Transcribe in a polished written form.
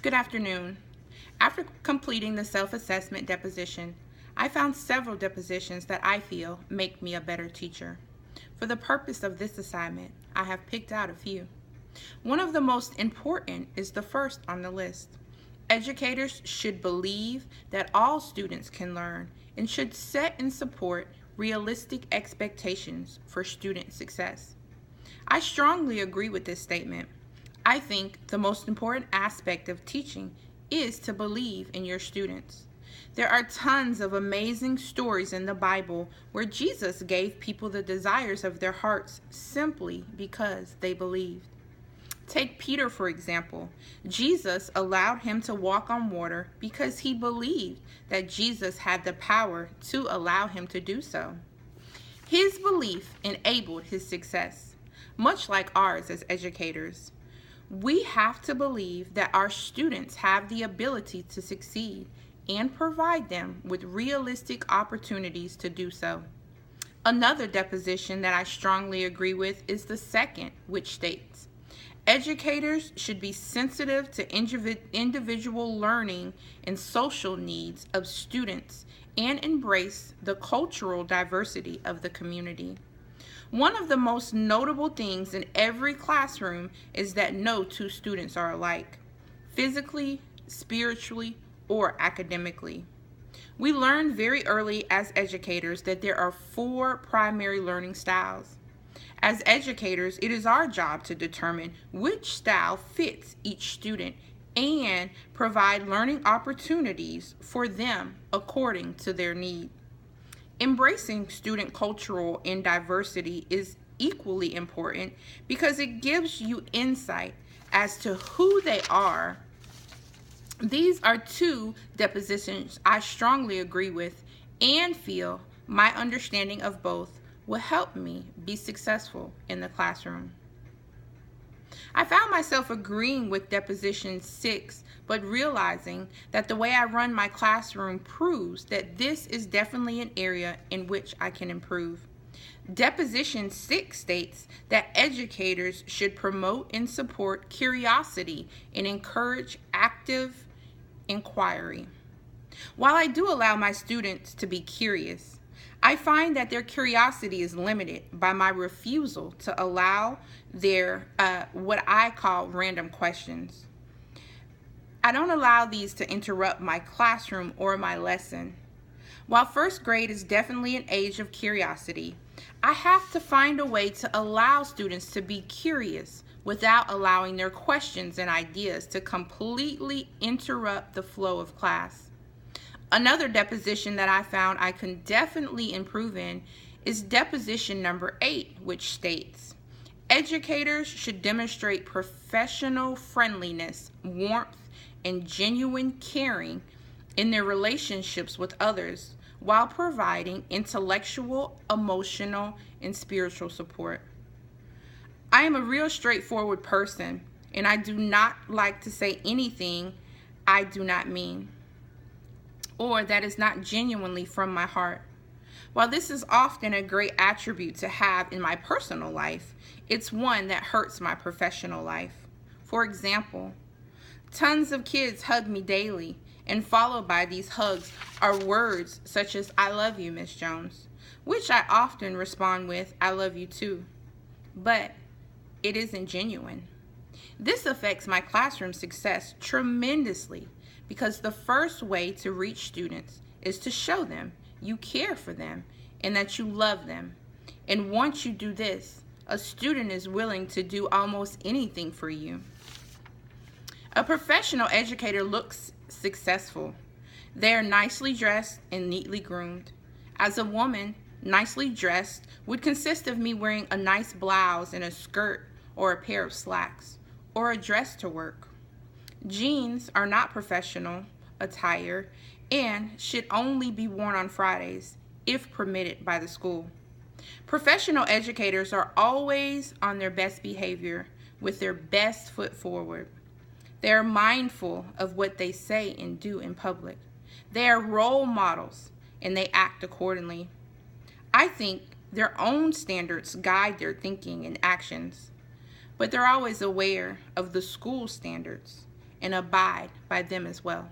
Good afternoon. After completing the self-assessment deposition, I found several depositions that I feel make me a better teacher. For the purpose of this assignment, I have picked out a few. One of the most important is the first on the list. Educators should believe that all students can learn and should set and support realistic expectations for student success. I strongly agree with this statement. I think the most important aspect of teaching is to believe in your students. There are tons of amazing stories in the Bible where Jesus gave people the desires of their hearts simply because they believed. Take Peter, for example. Jesus allowed him to walk on water because he believed that Jesus had the power to allow him to do so. His belief enabled his success, much like ours as educators. We have to believe that our students have the ability to succeed and provide them with realistic opportunities to do so. Another deposition that I strongly agree with is the second, which states, educators should be sensitive to individual learning and social needs of students and embrace the cultural diversity of the community. One of the most notable things in every classroom is that no two students are alike, physically, spiritually, or academically. We learn very early as educators that there are 4 primary learning styles. As educators, it is our job to determine which style fits each student and provide learning opportunities for them according to their need. Embracing student cultural and diversity is equally important because it gives you insight as to who they are. These are 2 depositions I strongly agree with and feel my understanding of both will help me be successful in the classroom. I found myself agreeing with deposition 6, but realizing that the way I run my classroom proves that this is definitely an area in which I can improve. Deposition 6 states that educators should promote and support curiosity and encourage active inquiry. While I do allow my students to be curious, I find that their curiosity is limited by my refusal to allow their what I call random questions. I don't allow these to interrupt my classroom or my lesson. While first grade is definitely an age of curiosity, I have to find a way to allow students to be curious without allowing their questions and ideas to completely interrupt the flow of class. Another deposition that I found I can definitely improve in is deposition number 8, which states, educators should demonstrate professional friendliness, warmth, and genuine caring in their relationships with others while providing intellectual, emotional, and spiritual support. I am a real straightforward person, and I do not like to say anything I do not mean, or that is not genuinely from my heart. While this is often a great attribute to have in my personal life, it's one that hurts my professional life. For example, tons of kids hug me daily, and followed by these hugs are words such as, "I love you, Miss Jones," which I often respond with, "I love you too," but it isn't genuine. This affects my classroom success tremendously because the first way to reach students is to show them you care for them and that you love them. And once you do this, a student is willing to do almost anything for you. A professional educator looks successful. They are nicely dressed and neatly groomed. As a woman, nicely dressed would consist of me wearing a nice blouse and a skirt or a pair of slacks or a dress to work. Jeans are not professional attire and should only be worn on Fridays if permitted by the school. Professional educators are always on their best behavior with their best foot forward. They are mindful of what they say and do in public. They are role models and they act accordingly. I think their own standards guide their thinking and actions, but they're always aware of the school standards and abide by them as well.